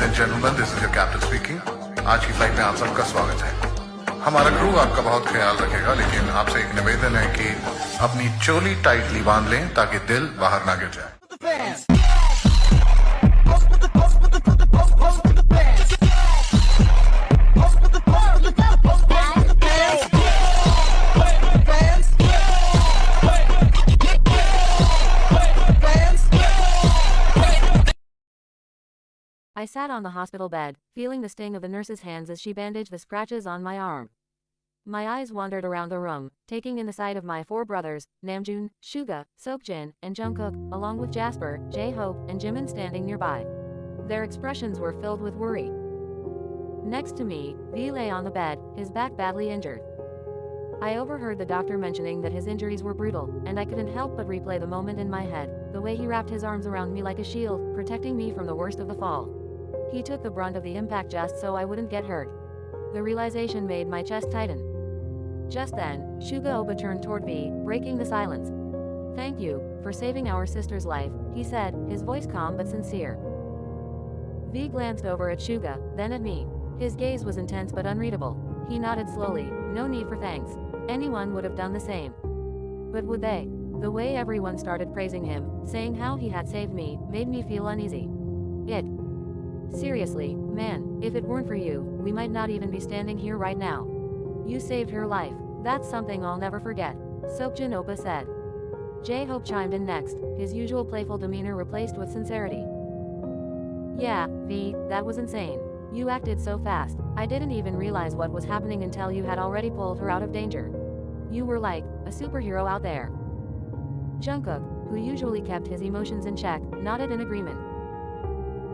Ladies and gentlemen, this is your captain speaking. आज की flight में आप सबका स्वागत है। हमारा क्रू आपका बहुत ख्याल रखेगा, लेकिन आपसे एक निवेदन है कि अपनी चोली टाइटली बांध लें ताकि दिल बाहर ना गिर जाए। I sat on the hospital bed, feeling the sting of the nurse's hands as she bandaged the scratches on my arm. My eyes wandered around the room, taking in the sight of my four brothers, Namjoon, Suga, Seokjin, and Jungkook, along with Jasper, J-Hope, and Jimin standing nearby. Their expressions were filled with worry. Next to me, V lay on the bed, his back badly injured. I overheard the doctor mentioning that his injuries were brutal, and I couldn't help but replay the moment in my head, the way he wrapped his arms around me like a shield, protecting me from the worst of the fall. He took the brunt of the impact just so I wouldn't get hurt. The realization made my chest tighten. Just then, 𝘏𝑈𝐤 turned toward V, breaking the silence. "Thank you for saving our sister's life," he said, his voice calm but sincere. V glanced over at 𝘏𝑈𝐤, then at me. His gaze was intense but unreadable. He nodded slowly. No need for thanks. Anyone would have done the same. But would they? The way everyone started praising him, saying how he had saved me, made me feel uneasy. Seriously, man, if it weren't for you, we might not even be standing here right now. You saved her life. That's something I'll never forget, Seokjin Oppa said. J-Hope chimed in next, his usual playful demeanor replaced with sincerity. "Yeah, V, that was insane. You acted so fast, I didn't even realize what was happening until you had already pulled her out of danger. You were like a superhero out there." Jungkook, who usually kept his emotions in check, nodded in agreement.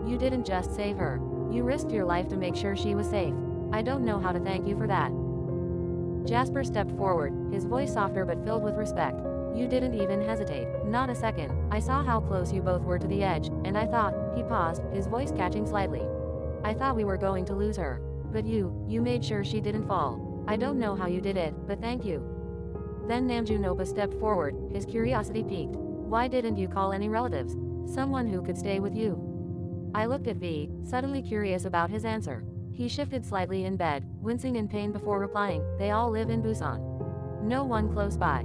"You didn't just save her. You risked your life to make sure she was safe. I don't know how to thank you for that." Jasper stepped forward, his voice softer but filled with respect. "You didn't even hesitate, not a second. I saw how close you both were to the edge, and I thought," he paused, his voice catching slightly. "I thought we were going to lose her. But you made sure she didn't fall. I don't know how you did it, but thank you." Then Namjoon Oppa stepped forward, his curiosity piqued. "Why didn't you call any relatives? Someone who could stay with you?" I looked at V, suddenly curious about his answer. He shifted slightly in bed, wincing in pain before replying, "They all live in Busan. No one close by."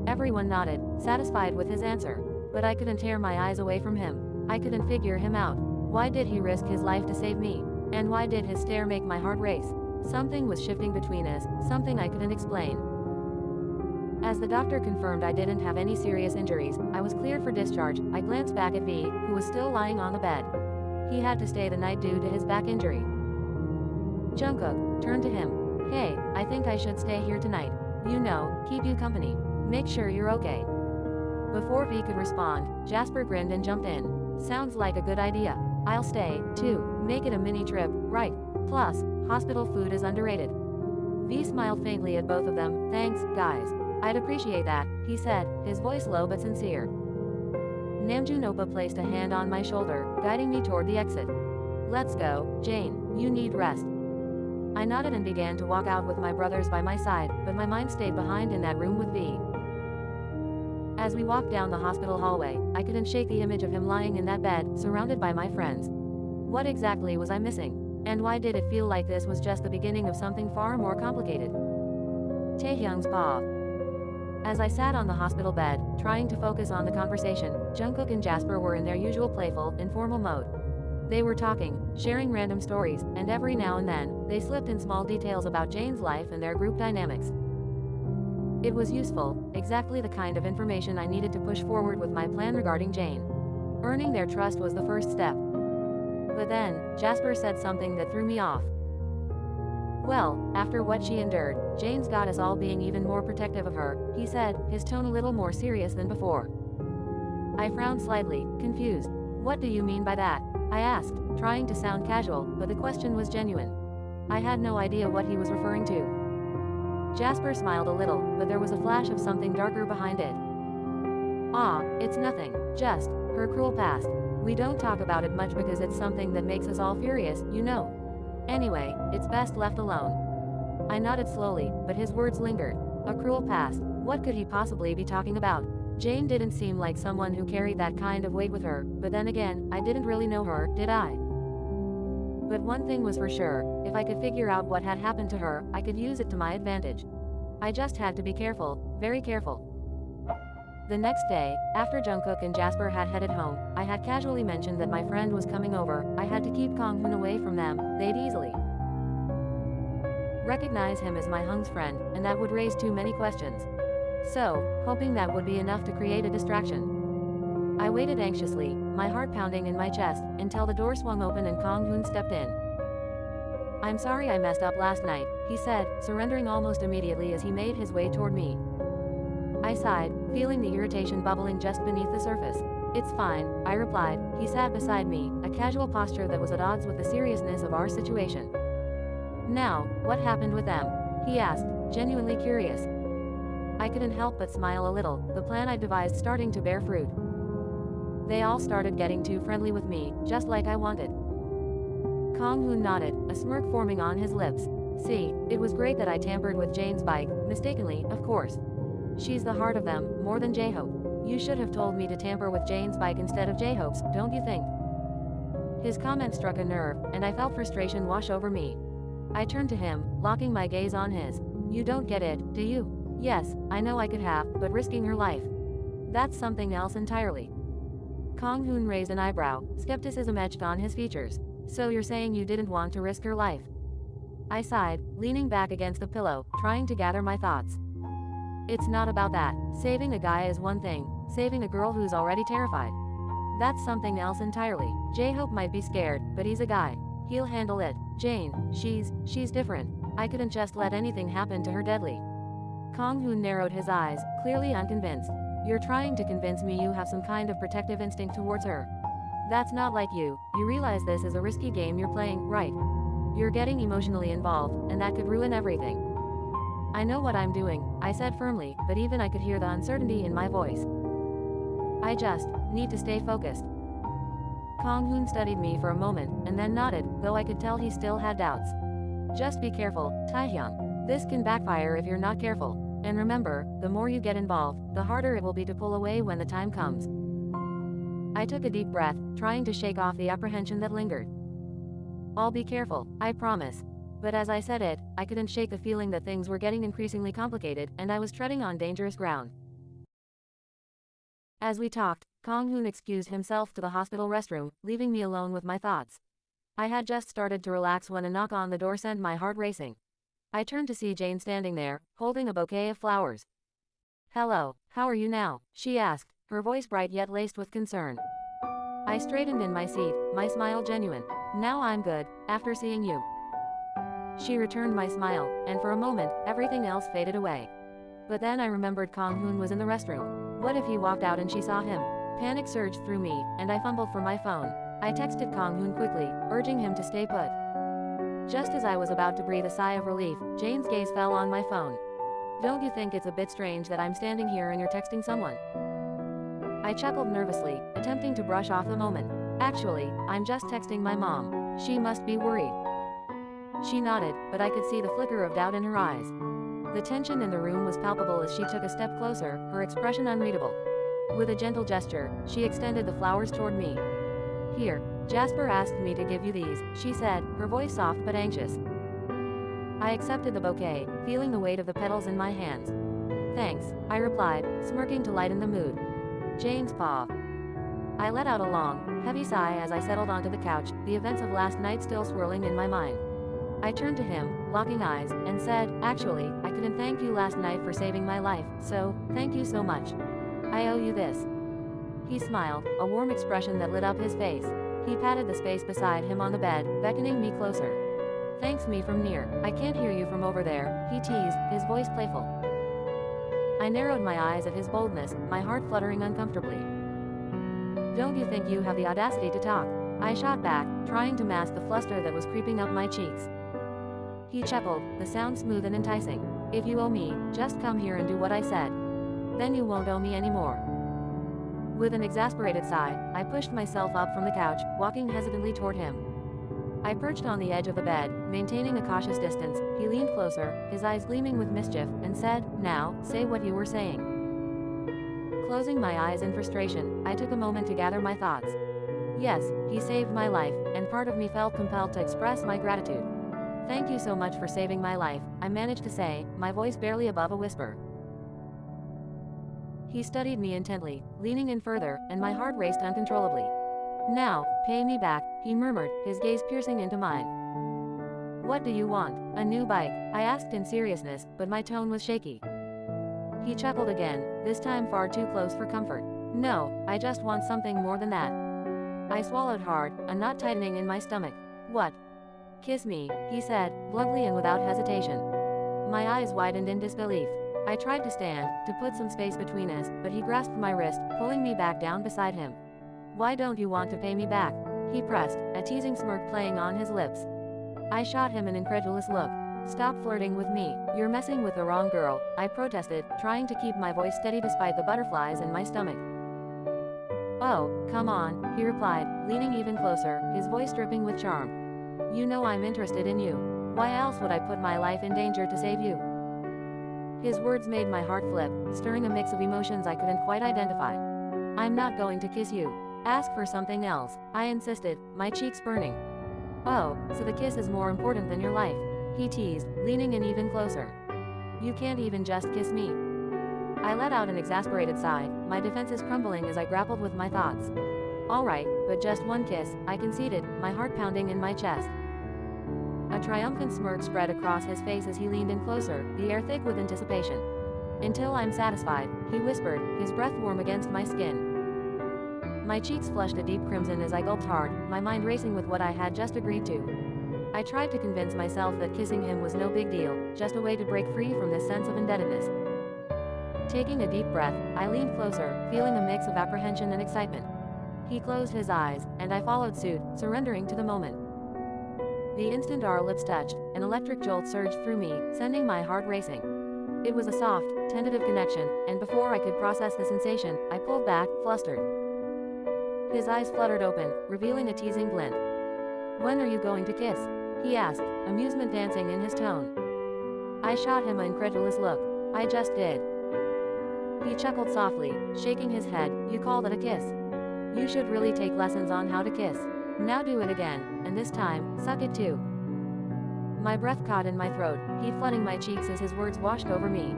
Everyone nodded, satisfied with his answer. But I couldn't tear my eyes away from him. I couldn't figure him out. Why did he risk his life to save me? And why did his stare make my heart race? Something was shifting between us, something I couldn't explain. As the doctor confirmed I didn't have any serious injuries, I was cleared for discharge. I glanced back at V, who was still lying on the bed. He had to stay the night due to his back injury. Jungkook turned to him. "Hey, I think I should stay here tonight. You know, keep you company. Make sure you're okay." Before V could respond, Jasper grinned and jumped in. "Sounds like a good idea. I'll stay, too. Make it a mini trip, right? Plus, hospital food is underrated." V smiled faintly at both of them. "Thanks, guys. I'd appreciate that," he said, his voice low but sincere. Namjoon Oppa placed a hand on my shoulder, guiding me toward the exit. "Let's go, Jane. You need rest." I nodded and began to walk out with my brothers by my side, but my mind stayed behind in that room with V. As we walked down the hospital hallway, I couldn't shake the image of him lying in that bed, surrounded by my friends. What exactly was I missing? And why did it feel like this was just the beginning of something far more complicated? Taehyung's paw. As I sat on the hospital bed, trying to focus on the conversation, Jungkook and Jasper were in their usual playful, informal mode. They were talking, sharing random stories, and every now and then, they slipped in small details about Jane's life and their group dynamics. It was useful, exactly the kind of information I needed to push forward with my plan regarding Jane. Earning their trust was the first step. But then, Jasper said something that threw me off. "Well, after what she endured, Jane's got us all being even more protective of her," he said, his tone a little more serious than before. I frowned slightly, confused. "What do you mean by that?" I asked, trying to sound casual, but the question was genuine. I had no idea what he was referring to. Jasper smiled a little, but there was a flash of something darker behind it. "Ah, it's nothing, just her cruel past. We don't talk about it much because it's something that makes us all furious, you know. Anyway, it's best left alone." I nodded slowly, but his words lingered. A cruel past, what could he possibly be talking about? Jane didn't seem like someone who carried that kind of weight with her, but then again, I didn't really know her, did I? But one thing was for sure, if I could figure out what had happened to her, I could use it to my advantage. I just had to be careful, very careful. The next day, after Jungkook and Jasper had headed home, I had casually mentioned that my friend was coming over. I had to keep Kong-hoon away from them. They'd easily recognize him as my Hung's friend, and that would raise too many questions. So, hoping that would be enough to create a distraction, I waited anxiously, my heart pounding in my chest, until the door swung open and Kong-hoon stepped in. "I'm sorry I messed up last night," he said, surrendering almost immediately as he made his way toward me. I sighed, feeling the irritation bubbling just beneath the surface. "It's fine," I replied. He sat beside me, a casual posture that was at odds with the seriousness of our situation. "Now, what happened with them?" he asked, genuinely curious. I couldn't help but smile a little, the plan I devised starting to bear fruit. "They all started getting too friendly with me, just like I wanted." Kong-hoon nodded, a smirk forming on his lips. "See, it was great that I tampered with Jane's bike, mistakenly, of course. She's the heart of them, more than J-Hope. You should have told me to tamper with Jane's bike instead of J-Hope's, don't you think?" His comment struck a nerve, and I felt frustration wash over me. I turned to him, locking my gaze on his. "You don't get it, do you? Yes, I know I could have, but risking her life. That's something else entirely." Kong-hoon raised an eyebrow, skepticism etched on his features. "So you're saying you didn't want to risk her life?" I sighed, leaning back against the pillow, trying to gather my thoughts. "It's not about that. Saving a guy is one thing, saving a girl who's already terrified, that's something else entirely. J-Hope might be scared, but he's a guy. He'll handle it. Jane, she's different. I couldn't just let anything happen to her deadly." Kong-hoon narrowed his eyes, clearly unconvinced. "You're trying to convince me you have some kind of protective instinct towards her. That's not like you. You realize this is a risky game you're playing, right? You're getting emotionally involved, and that could ruin everything." "I know what I'm doing," I said firmly, but even I could hear the uncertainty in my voice. "I just need to stay focused." Kong-hoon studied me for a moment, and then nodded, though I could tell he still had doubts. "Just be careful, Taehyung. This can backfire if you're not careful. And remember, the more you get involved, the harder it will be to pull away when the time comes." I took a deep breath, trying to shake off the apprehension that lingered. "I'll be careful, I promise." But as I said it, I couldn't shake the feeling that things were getting increasingly complicated, and I was treading on dangerous ground. As we talked, Kong-hoon excused himself to the hospital restroom, leaving me alone with my thoughts. I had just started to relax when a knock on the door sent my heart racing. I turned to see Jane standing there, holding a bouquet of flowers. "Hello, how are you now?" she asked, her voice bright yet laced with concern. I straightened in my seat, my smile genuine. "Now I'm good, after seeing you." She returned my smile, and for a moment, everything else faded away. But then I remembered Kong-hoon was in the restroom. What if he walked out and she saw him? Panic surged through me, and I fumbled for my phone. I texted Kong-hoon quickly, urging him to stay put. Just as I was about to breathe a sigh of relief, Jane's gaze fell on my phone. "Don't you think it's a bit strange that I'm standing here and you're texting someone?" I chuckled nervously, attempting to brush off the moment. "Actually, I'm just texting my mom. She must be worried." She nodded, but I could see the flicker of doubt in her eyes. The tension in the room was palpable as she took a step closer, her expression unreadable. With a gentle gesture, she extended the flowers toward me. "Here, Jasper asked me to give you these," she said, her voice soft but anxious. I accepted the bouquet, feeling the weight of the petals in my hands. "Thanks," I replied, smirking to lighten the mood. "Jane's paw." I let out a long, heavy sigh as I settled onto the couch, the events of last night still swirling in my mind. I turned to him, locking eyes, and said, "Actually, I couldn't thank you last night for saving my life, so, thank you so much. I owe you this." He smiled, a warm expression that lit up his face. He patted the space beside him on the bed, beckoning me closer. "Thanks me from near. I can't hear you from over there," he teased, his voice playful. I narrowed my eyes at his boldness, my heart fluttering uncomfortably. "Don't you think you have the audacity to talk?" I shot back, trying to mask the fluster that was creeping up my cheeks. He chuckled, the sound smooth and enticing. "If you owe me, just come here and do what I said. Then you won't owe me anymore." With an exasperated sigh, I pushed myself up from the couch, walking hesitantly toward him. I perched on the edge of the bed, maintaining a cautious distance. He leaned closer, his eyes gleaming with mischief, and said, "Now, say what you were saying." Closing my eyes in frustration, I took a moment to gather my thoughts. Yes, he saved my life, and part of me felt compelled to express my gratitude. Thank you so much for saving my life, I managed to say, my voice barely above a whisper. He studied me intently, leaning in further, and my heart raced uncontrollably. Now, pay me back, he murmured, his gaze piercing into mine. What do you want? A new bike? I asked in seriousness, but my tone was shaky. He chuckled again, this time far too close for comfort. No, I just want something more than that. I swallowed hard, a knot tightening in my stomach. What? Kiss me, he said, bluntly and without hesitation. My eyes widened in disbelief. I tried to stand, to put some space between us, but he grasped my wrist, pulling me back down beside him. Why don't you want to pay me back? He pressed, a teasing smirk playing on his lips. I shot him an incredulous look. Stop flirting with me, you're messing with the wrong girl, I protested, trying to keep my voice steady despite the butterflies in my stomach. Oh, come on, he replied, leaning even closer, his voice dripping with charm. You know I'm interested in you. Why else would I put my life in danger to save you? His words made my heart flip, stirring a mix of emotions I couldn't quite identify. I'm not going to kiss you. Ask for something else, I insisted, my cheeks burning. Oh, so the kiss is more important than your life, he teased, leaning in even closer. You can't even just kiss me. I let out an exasperated sigh, my defenses crumbling as I grappled with my thoughts. All right, but just one kiss, I conceded, my heart pounding in my chest. A triumphant smirk spread across his face as he leaned in closer, the air thick with anticipation. Until I'm satisfied, he whispered, his breath warm against my skin. My cheeks flushed a deep crimson as I gulped hard, my mind racing with what I had just agreed to. I tried to convince myself that kissing him was no big deal, just a way to break free from this sense of indebtedness. Taking a deep breath, I leaned closer, feeling a mix of apprehension and excitement. He closed his eyes, and I followed suit, surrendering to the moment. The instant our lips touched, an electric jolt surged through me, sending my heart racing. It was a soft, tentative connection, and before I could process the sensation, I pulled back, flustered. His eyes fluttered open, revealing a teasing glint. When are you going to kiss? He asked, amusement dancing in his tone. I shot him an incredulous look. I just did. He chuckled softly, shaking his head. You call that a kiss? You should really take lessons on how to kiss. Now do it again, and this time, suck it too. My breath caught in my throat, heat flooding my cheeks as his words washed over me.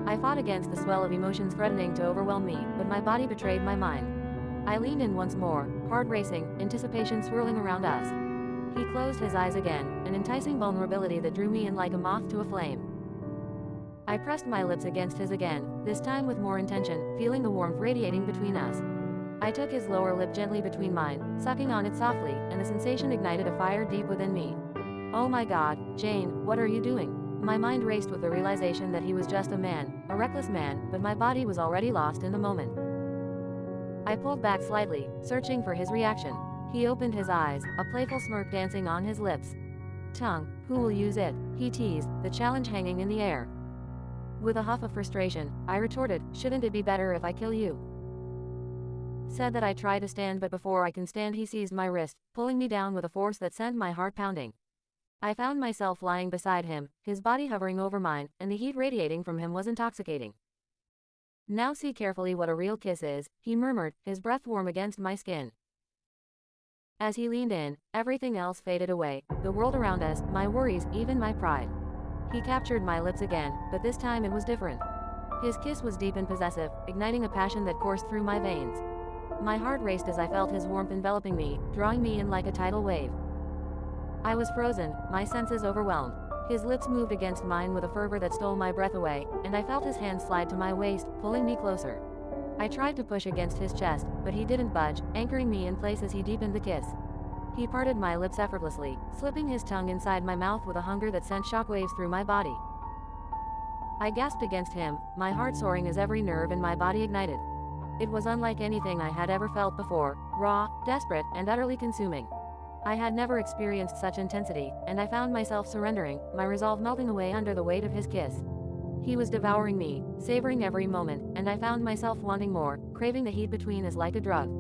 I fought against the swell of emotions threatening to overwhelm me, but my body betrayed my mind. I leaned in once more, heart racing, anticipation swirling around us. He closed his eyes again, an enticing vulnerability that drew me in like a moth to a flame. I pressed my lips against his again, this time with more intention, feeling the warmth radiating between us. I took his lower lip gently between mine, sucking on it softly, and the sensation ignited a fire deep within me. Oh my God, Jane, what are you doing? My mind raced with the realization that he was just a man, a reckless man, but my body was already lost in the moment. I pulled back slightly, searching for his reaction. He opened his eyes, a playful smirk dancing on his lips. Tongue, who will use it? He teased, the challenge hanging in the air. With a huff of frustration, I retorted, shouldn't it be better if I kill you? Said that I try to stand, but before I can stand he seized my wrist, pulling me down with a force that sent my heart pounding. I found myself lying beside him, his body hovering over mine, and the heat radiating from him was intoxicating. Now see carefully what a real kiss is, he murmured, his breath warm against my skin. As he leaned in, everything else faded away, the world around us, my worries, even my pride. He captured my lips again, but this time it was different. His kiss was deep and possessive, igniting a passion that coursed through my veins. My heart raced as I felt his warmth enveloping me, drawing me in like a tidal wave. I was frozen, my senses overwhelmed. His lips moved against mine with a fervor that stole my breath away, and I felt his hand slide to my waist, pulling me closer. I tried to push against his chest, but he didn't budge, anchoring me in place as he deepened the kiss. He parted my lips effortlessly, slipping his tongue inside my mouth with a hunger that sent shockwaves through my body. I gasped against him, my heart soaring as every nerve in my body ignited. It was unlike anything I had ever felt before, raw, desperate, and utterly consuming. I had never experienced such intensity, and I found myself surrendering, my resolve melting away under the weight of his kiss. He was devouring me, savoring every moment, and I found myself wanting more, craving the heat between us like a drug.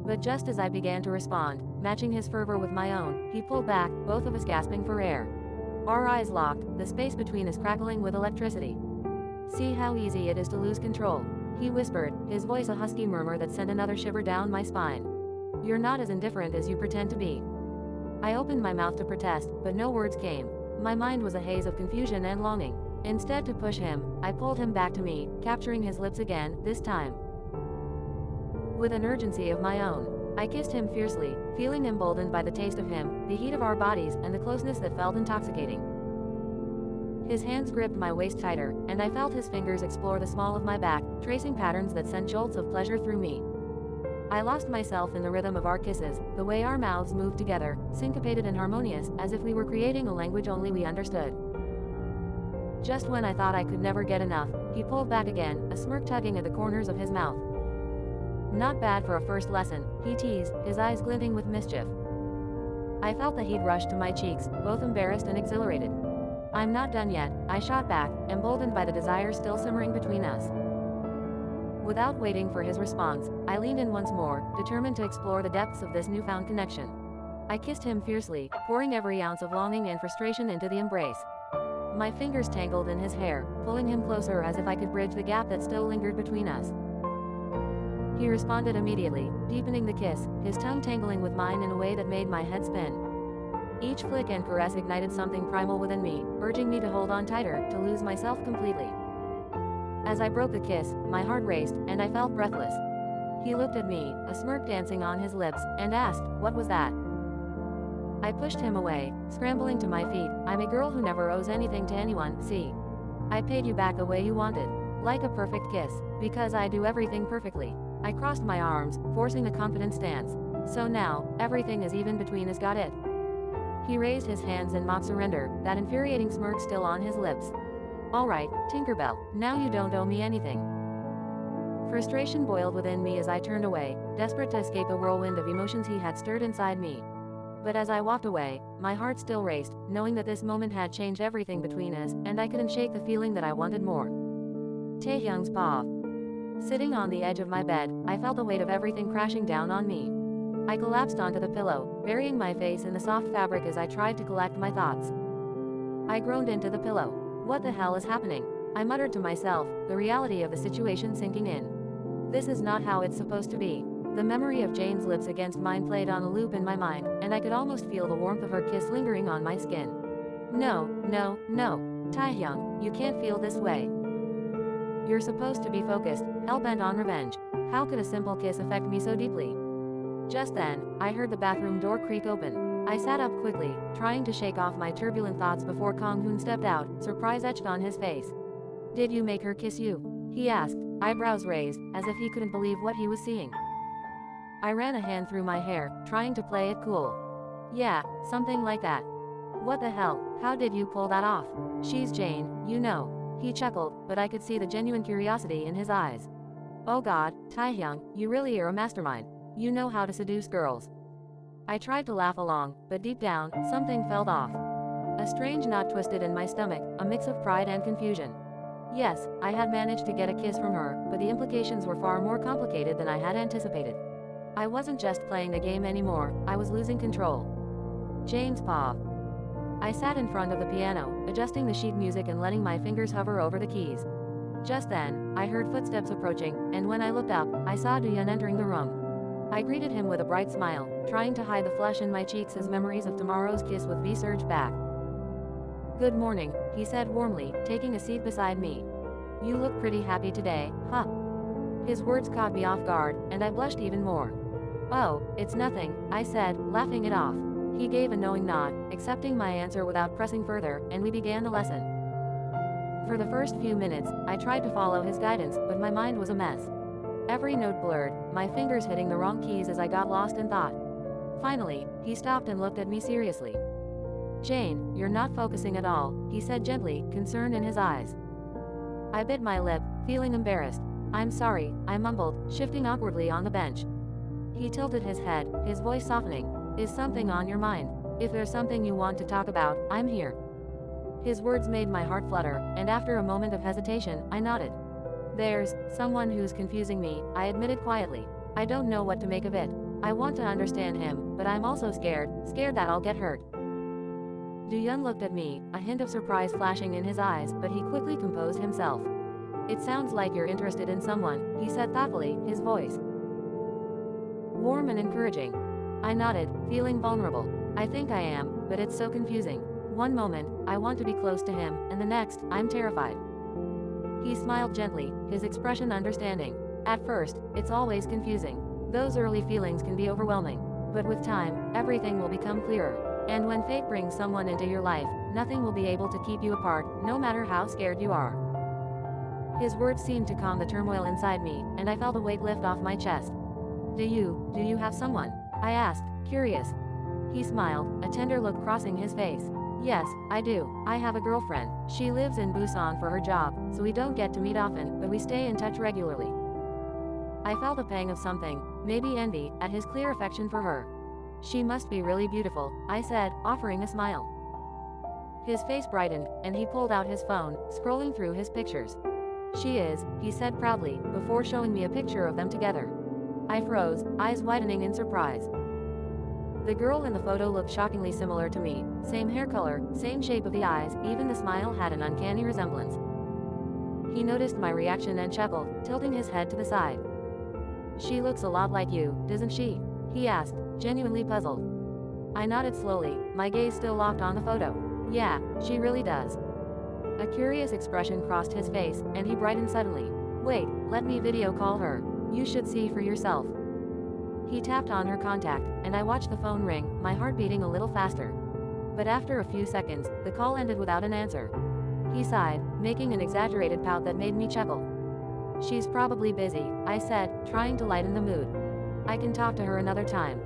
But just as I began to respond, matching his fervor with my own, he pulled back, both of us gasping for air. Our eyes locked, the space between us crackling with electricity. See how easy it is to lose control, he whispered, his voice a husky murmur that sent another shiver down my spine. You're not as indifferent as you pretend to be. I opened my mouth to protest, but no words came. My mind was a haze of confusion and longing. Instead, to push him, I pulled him back to me, capturing his lips again, this time with an urgency of my own. I kissed him fiercely, feeling emboldened by the taste of him, the heat of our bodies, and the closeness that felt intoxicating. His hands gripped my waist tighter, and I felt his fingers explore the small of my back, tracing patterns that sent jolts of pleasure through me. I lost myself in the rhythm of our kisses, the way our mouths moved together, syncopated and harmonious, as if we were creating a language only we understood. Just when I thought I could never get enough, he pulled back again, a smirk tugging at the corners of his mouth. "Not bad for a first lesson," he teased, his eyes glinting with mischief. I felt the heat rush to my cheeks, both embarrassed and exhilarated. "I'm not done yet," I shot back, emboldened by the desire still simmering between us. Without waiting for his response, I leaned in once more, determined to explore the depths of this newfound connection. I kissed him fiercely, pouring every ounce of longing and frustration into the embrace. My fingers tangled in his hair, pulling him closer as if I could bridge the gap that still lingered between us. He responded immediately, deepening the kiss, his tongue tangling with mine in a way that made my head spin. Each flick and caress ignited something primal within me, urging me to hold on tighter, to lose myself completely. As I broke the kiss, my heart raced, and I felt breathless. He looked at me, a smirk dancing on his lips, and asked, "What was that?" I pushed him away, scrambling to my feet. "I'm a girl who never owes anything to anyone, see? I paid you back the way you wanted. Like a perfect kiss, because I do everything perfectly." I crossed my arms, forcing a confident stance. "So now, everything is even between us, got it?" He raised his hands in mock surrender, that infuriating smirk still on his lips. "All right, Tinkerbell, now you don't owe me anything." Frustration boiled within me as I turned away, desperate to escape the whirlwind of emotions he had stirred inside me. But as I walked away, my heart still raced, knowing that this moment had changed everything between us, and I couldn't shake the feeling that I wanted more. Taehyung's paw. Sitting on the edge of my bed, I felt the weight of everything crashing down on me. I collapsed onto the pillow, burying my face in the soft fabric as I tried to collect my thoughts. I groaned into the pillow. "What the hell is happening?" I muttered to myself, the reality of the situation sinking in. This is not how it's supposed to be. The memory of Jane's lips against mine played on a loop in my mind, and I could almost feel the warmth of her kiss lingering on my skin. "No, no, no. Taehyung, you can't feel this way. You're supposed to be focused, hell-bent on revenge. How could a simple kiss affect me so deeply?" Just then, I heard the bathroom door creak open. I sat up quickly, trying to shake off my turbulent thoughts before Kang-hoon stepped out, surprise etched on his face. "Did you make her kiss you?" he asked, eyebrows raised, as if he couldn't believe what he was seeing. I ran a hand through my hair, trying to play it cool. "Yeah, something like that." "What the hell, how did you pull that off? She's Jane, you know." He chuckled, but I could see the genuine curiosity in his eyes. "Oh God, Taehyung, you really are a mastermind. You know how to seduce girls." I tried to laugh along, but deep down, something felt off. A strange knot twisted in my stomach, a mix of pride and confusion. Yes, I had managed to get a kiss from her, but the implications were far more complicated than I had anticipated. I wasn't just playing a game anymore, I was losing control. Jane's paw. I sat in front of the piano, adjusting the sheet music and letting my fingers hover over the keys. Just then, I heard footsteps approaching, and when I looked up, I saw Doyeon entering the room. I greeted him with a bright smile, trying to hide the flush in my cheeks as memories of tomorrow's kiss with V surged back. "Good morning," he said warmly, taking a seat beside me. "You look pretty happy today, huh?" His words caught me off guard, and I blushed even more. "Oh, it's nothing," I said, laughing it off. He gave a knowing nod, accepting my answer without pressing further, and we began the lesson. For the first few minutes, I tried to follow his guidance, but my mind was a mess. Every note blurred, my fingers hitting the wrong keys as I got lost in thought. Finally, he stopped and looked at me seriously. "Jane, you're not focusing at all," he said gently, concern in his eyes. I bit my lip, feeling embarrassed. "I'm sorry," I mumbled, shifting awkwardly on the bench. He tilted his head, his voice softening. "Is something on your mind? If there's something you want to talk about, I'm here." His words made my heart flutter, and after a moment of hesitation, I nodded. "There's someone who's confusing me," I admitted quietly. "I don't know what to make of it. I want to understand him, but I'm also scared that I'll get hurt." Doyeon looked at me, a hint of surprise flashing in his eyes, but he quickly composed himself. "It sounds like you're interested in someone," he said thoughtfully, his voice Warm and encouraging. I nodded, feeling vulnerable. I think I am, but it's so confusing. One moment, I want to be close to him, and the next, I'm terrified. He smiled gently, his expression understanding. At first, it's always confusing. Those early feelings can be overwhelming. But with time, everything will become clearer. And when fate brings someone into your life, nothing will be able to keep you apart, no matter how scared you are. His words seemed to calm the turmoil inside me, and I felt a weight lift off my chest. Do you have someone? I asked, curious. He smiled, a tender look crossing his face. Yes, I do. I have a girlfriend. She lives in Busan for her job, so we don't get to meet often, but we stay in touch regularly. I felt a pang of something, maybe envy, at his clear affection for her. She must be really beautiful, I said, offering a smile. His face brightened, and he pulled out his phone, scrolling through his pictures. She is, he said proudly, before showing me a picture of them together. I froze, eyes widening in surprise. The girl in the photo looked shockingly similar to me, same hair color, same shape of the eyes, even the smile had an uncanny resemblance. He noticed my reaction and chuckled, tilting his head to the side. She looks a lot like you, doesn't she? He asked, genuinely puzzled. I nodded slowly, my gaze still locked on the photo. Yeah, she really does. A curious expression crossed his face, and he brightened suddenly. Wait, let me video call her. You should see for yourself. He tapped on her contact, and I watched the phone ring, my heart beating a little faster. But after a few seconds, the call ended without an answer. He sighed, making an exaggerated pout that made me chuckle. She's probably busy, I said, trying to lighten the mood. I can talk to her another time.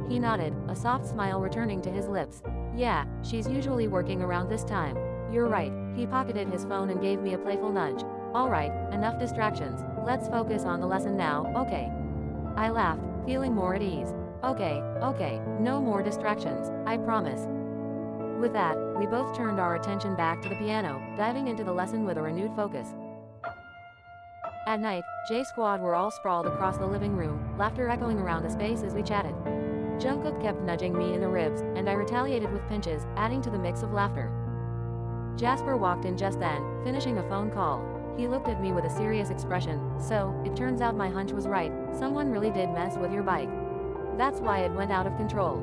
He nodded, a soft smile returning to his lips. Yeah, she's usually working around this time. You're right. He pocketed his phone and gave me a playful nudge. All right, enough distractions. Let's focus on the lesson now, okay? I laughed, feeling more at ease. Okay, no more distractions, I promise. With that, we both turned our attention back to the piano, diving into the lesson with a renewed focus. At night, J's squad were all sprawled across the living room, laughter echoing around the space as we chatted. Jungkook kept nudging me in the ribs, and I retaliated with pinches, adding to the mix of laughter. Jasper walked in just then, finishing a phone call. He looked at me with a serious expression. So, it turns out my hunch was right, someone really did mess with your bike. That's why it went out of control.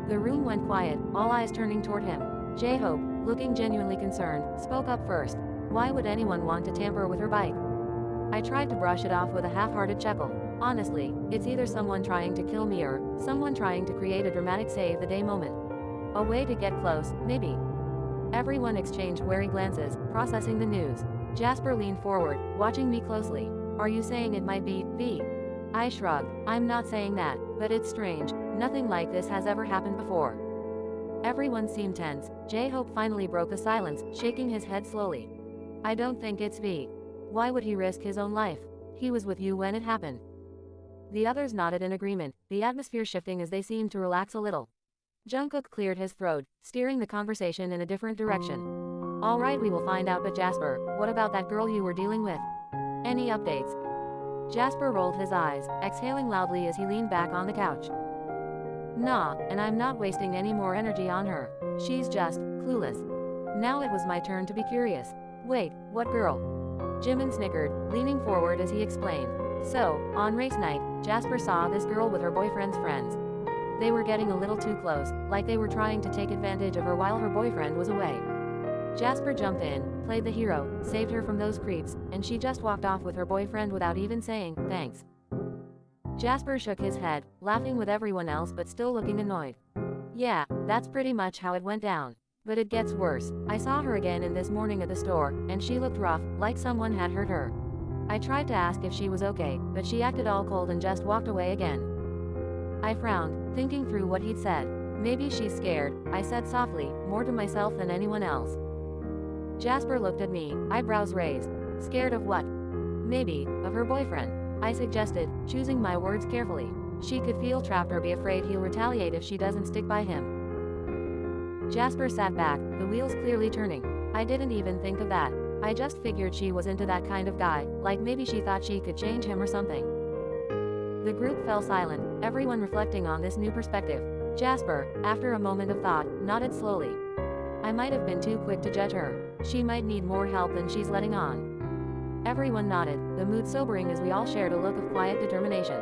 The room went quiet, all eyes turning toward him. J-Hope, looking genuinely concerned, spoke up first. Why would anyone want to tamper with her bike? I tried to brush it off with a half-hearted chuckle. Honestly, it's either someone trying to kill me or someone trying to create a dramatic save-the-day moment. A way to get close, maybe. Everyone exchanged wary glances, processing the news. Jasper leaned forward, watching me closely. Are you saying it might be V? I shrugged. I'm not saying that, but it's strange. Nothing like this has ever happened before. Everyone seemed tense. J-Hope finally broke the silence, shaking his head slowly. I don't think it's V. Why would he risk his own life? He was with you when it happened. The others nodded in agreement, the atmosphere shifting as they seemed to relax a little. Jungkook cleared his throat, steering the conversation in a different direction. All right, we will find out, but Jasper, what about that girl you were dealing with? Any updates? Jasper rolled his eyes, exhaling loudly as he leaned back on the couch. Nah, and I'm not wasting any more energy on her. She's just clueless. Now it was my turn to be curious. Wait, what girl? Jimin snickered, leaning forward as he explained. So, on race night, Jasper saw this girl with her boyfriend's friends. They were getting a little too close, like they were trying to take advantage of her while her boyfriend was away. Jasper jumped in, played the hero, saved her from those creeps, and she just walked off with her boyfriend without even saying, thanks. Jasper shook his head, laughing with everyone else but still looking annoyed. Yeah, that's pretty much how it went down. But it gets worse. I saw her again this morning at the store, and she looked rough, like someone had hurt her. I tried to ask if she was okay, but she acted all cold and just walked away again. I frowned, thinking through what he'd said. Maybe she's scared, I said softly, more to myself than anyone else. Jasper looked at me, eyebrows raised. Scared of what? Maybe, of her boyfriend, I suggested, choosing my words carefully. She could feel trapped or be afraid he'll retaliate if she doesn't stick by him. Jasper sat back, the wheels clearly turning. I didn't even think of that. I just figured she was into that kind of guy, like maybe she thought she could change him or something. The group fell silent, everyone reflecting on this new perspective. Jasper, after a moment of thought, nodded slowly. I might have been too quick to judge her. She might need more help than she's letting on. Everyone nodded, the mood sobering as we all shared a look of quiet determination.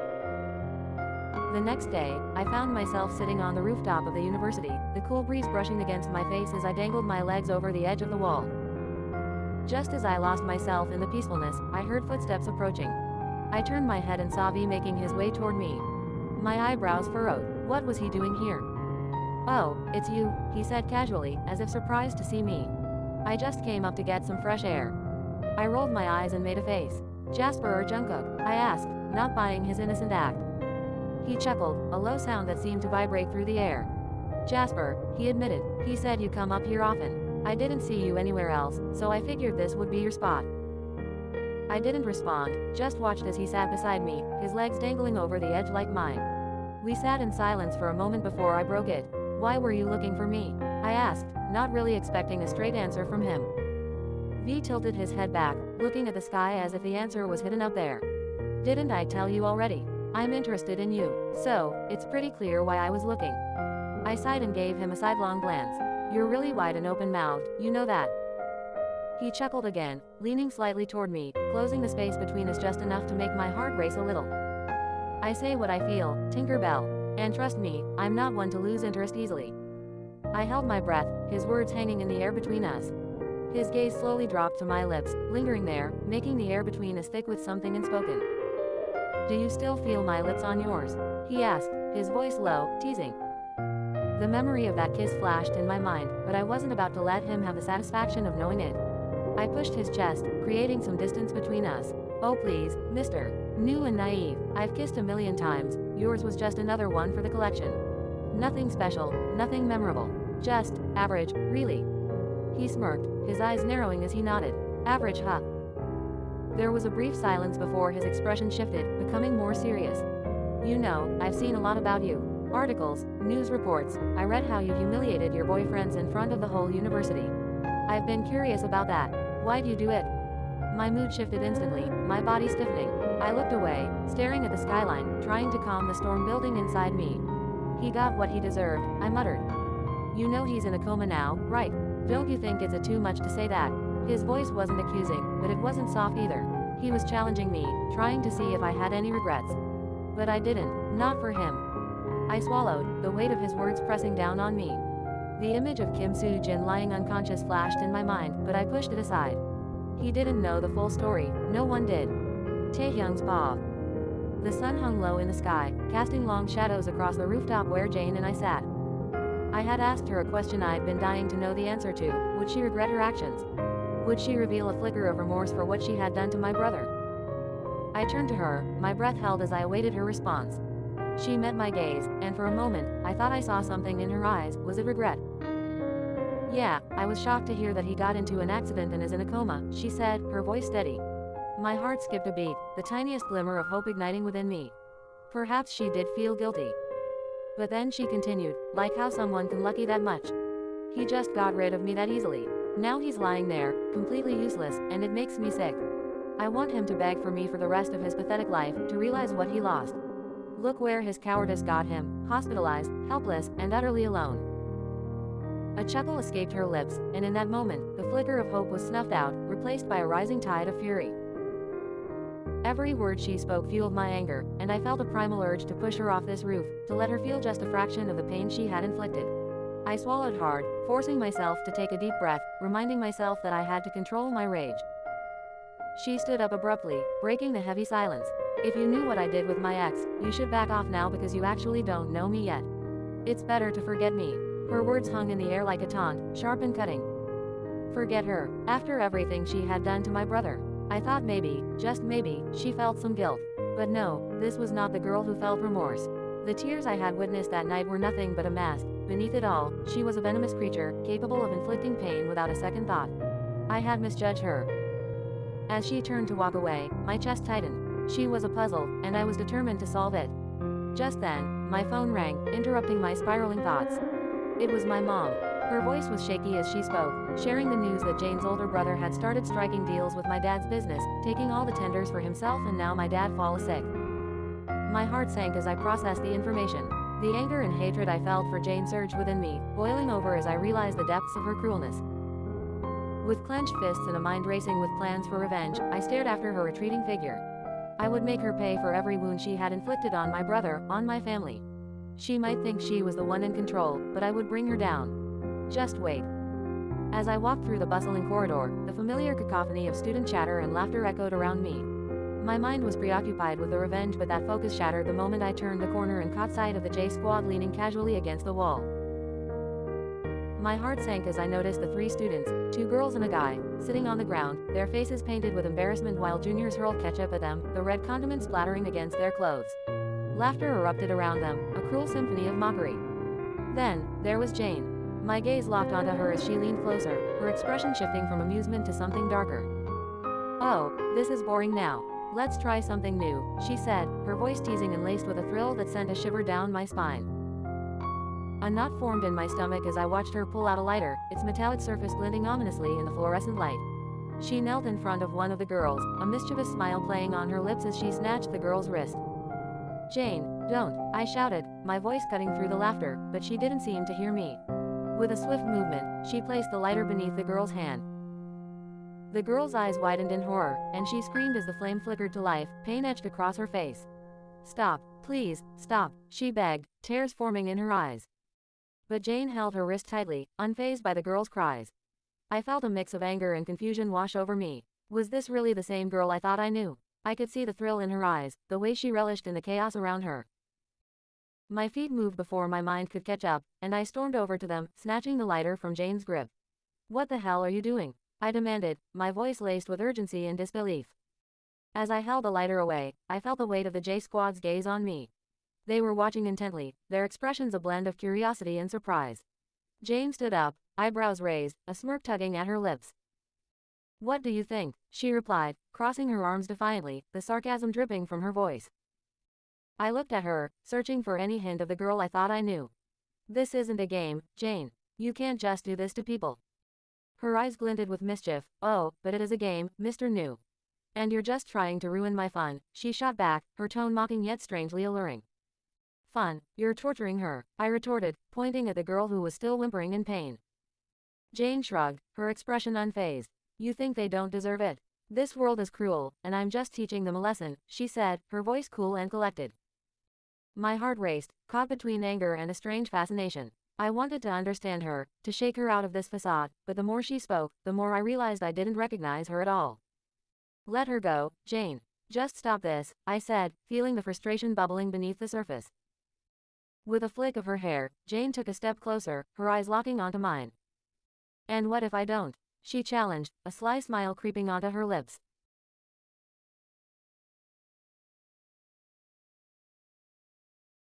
The next day, I found myself sitting on the rooftop of the university, the cool breeze brushing against my face as I dangled my legs over the edge of the wall. Just as I lost myself in the peacefulness, I heard footsteps approaching. I turned my head and saw V making his way toward me. My eyebrows furrowed. What was he doing here? "Oh, it's you," he said casually, as if surprised to see me. "I just came up to get some fresh air." I rolled my eyes and made a face. "Jasper or Jungkook?" I asked, not buying his innocent act. He chuckled, a low sound that seemed to vibrate through the air. "Jasper," he admitted. "He said you come up here often. I didn't see you anywhere else, so I figured this would be your spot." I didn't respond, just watched as he sat beside me, his legs dangling over the edge like mine. We sat in silence for a moment before I broke it. "Why were you looking for me?" I asked, not really expecting a straight answer from him. V tilted his head back, looking at the sky as if the answer was hidden up there. "Didn't I tell you already? I'm interested in you, so it's pretty clear why I was looking." I sighed and gave him a sidelong glance. "You're really wide and open-mouthed, you know that." He chuckled again, leaning slightly toward me, closing the space between us just enough to make my heart race a little. "I say what I feel, Tinkerbell. And trust me, I'm not one to lose interest easily." I held my breath, his words hanging in the air between us. His gaze slowly dropped to my lips, lingering there, making the air between us thick with something unspoken. "Do you still feel my lips on yours?" he asked, his voice low, teasing. The memory of that kiss flashed in my mind, but I wasn't about to let him have the satisfaction of knowing it. I pushed his chest, creating some distance between us. "Oh please, mister. New and naive, I've kissed a million times, yours was just another one for the collection. Nothing special, nothing memorable. Just average, really." He smirked, his eyes narrowing as he nodded. "Average, huh?" There was a brief silence before his expression shifted, becoming more serious. "You know, I've seen a lot about you. Articles, news reports, I read how you humiliated your boyfriends in front of the whole university. I've been curious about that. Why'd you do it?" My mood shifted instantly, my body stiffening. I looked away, staring at the skyline, trying to calm the storm building inside me. "He got what he deserved," I muttered. "You know he's in a coma now, right? Don't you think it's too much to say that?" His voice wasn't accusing, but it wasn't soft either. He was challenging me, trying to see if I had any regrets. But I didn't, not for him. I swallowed, the weight of his words pressing down on me. The image of Kim Soo-jin lying unconscious flashed in my mind, but I pushed it aside. He didn't know the full story, no one did. Taehyung's pa. The sun hung low in the sky, casting long shadows across the rooftop where Jane and I sat. I had asked her a question I'd been dying to know the answer to. Would she regret her actions? Would she reveal a flicker of remorse for what she had done to my brother? I turned to her, my breath held as I awaited her response. She met my gaze, and for a moment, I thought I saw something in her eyes. Was it regret? "Yeah, I was shocked to hear that he got into an accident and is in a coma," she said, her voice steady. My heart skipped a beat, the tiniest glimmer of hope igniting within me. Perhaps she did feel guilty. But then she continued, "Like how someone can lucky that much. He just got rid of me that easily. Now he's lying there, completely useless, and it makes me sick. I want him to beg for me for the rest of his pathetic life, to realize what he lost. Look where his cowardice got him, hospitalized, helpless, and utterly alone." A chuckle escaped her lips, and in that moment, the flicker of hope was snuffed out, replaced by a rising tide of fury. Every word she spoke fueled my anger, and I felt a primal urge to push her off this roof, to let her feel just a fraction of the pain she had inflicted. I swallowed hard, forcing myself to take a deep breath, reminding myself that I had to control my rage. She stood up abruptly, breaking the heavy silence. "If you knew what I did with my ex, you should back off now because you actually don't know me yet. It's better to forget me." Her words hung in the air like a taunt, sharp and cutting. Forget her, after everything she had done to my brother. I thought maybe, just maybe, she felt some guilt. But no, this was not the girl who felt remorse. The tears I had witnessed that night were nothing but a mask. Beneath it all, she was a venomous creature, capable of inflicting pain without a second thought. I had misjudged her. As she turned to walk away, my chest tightened. She was a puzzle, and I was determined to solve it. Just then, my phone rang, interrupting my spiraling thoughts. It was my mom. Her voice was shaky as she spoke, sharing the news that Jane's older brother had started striking deals with my dad's business, taking all the tenders for himself, and now my dad falls sick. My heart sank as I processed the information. The anger and hatred I felt for Jane surged within me, boiling over as I realized the depths of her cruelness. With clenched fists and a mind racing with plans for revenge, I stared after her retreating figure. I would make her pay for every wound she had inflicted on my brother, on my family. She might think she was the one in control, but I would bring her down. Just wait. As I walked through the bustling corridor, the familiar cacophony of student chatter and laughter echoed around me. My mind was preoccupied with the revenge, but that focus shattered the moment I turned the corner and caught sight of the J Squad leaning casually against the wall. My heart sank as I noticed the 3 students, 2 girls and a guy, sitting on the ground, their faces painted with embarrassment while juniors hurled ketchup at them, the red condiments splattering against their clothes. Laughter erupted around them, a cruel symphony of mockery. Then, there was Jane. My gaze locked onto her as she leaned closer, her expression shifting from amusement to something darker. "Oh, this is boring now. Let's try something new," she said, her voice teasing and laced with a thrill that sent a shiver down my spine. A knot formed in my stomach as I watched her pull out a lighter, its metallic surface glinting ominously in the fluorescent light. She knelt in front of one of the girls, a mischievous smile playing on her lips as she snatched the girl's wrist. "Jane, don't," I shouted, my voice cutting through the laughter, but she didn't seem to hear me. With a swift movement, she placed the lighter beneath the girl's hand. The girl's eyes widened in horror, and she screamed as the flame flickered to life, pain etched across her face. "Stop, please, stop," she begged, tears forming in her eyes. But Jane held her wrist tightly, unfazed by the girl's cries. I felt a mix of anger and confusion wash over me. Was this really the same girl I thought I knew? I could see the thrill in her eyes, the way she relished in the chaos around her. My feet moved before my mind could catch up, and I stormed over to them, snatching the lighter from Jane's grip. "What the hell are you doing?" I demanded, my voice laced with urgency and disbelief. As I held the lighter away, I felt the weight of the J Squad's gaze on me. They were watching intently, their expressions a blend of curiosity and surprise. Jane stood up, eyebrows raised, a smirk tugging at her lips. "What do you think?" she replied, crossing her arms defiantly, the sarcasm dripping from her voice. I looked at her, searching for any hint of the girl I thought I knew. "This isn't a game, Jane. You can't just do this to people." Her eyes glinted with mischief. "Oh, but it is a game, Mr. New. And you're just trying to ruin my fun," she shot back, her tone mocking yet strangely alluring. "Fun? You're torturing her," I retorted, pointing at the girl who was still whimpering in pain. Jane shrugged, her expression unfazed. "You think they don't deserve it? This world is cruel, and I'm just teaching them a lesson," she said, her voice cool and collected. My heart raced, caught between anger and a strange fascination. I wanted to understand her, to shake her out of this facade, but the more she spoke, the more I realized I didn't recognize her at all. "Let her go, Jane. Just stop this," I said, feeling the frustration bubbling beneath the surface. With a flick of her hair, Jane took a step closer, her eyes locking onto mine. "And what if I don't?" she challenged, a sly smile creeping onto her lips.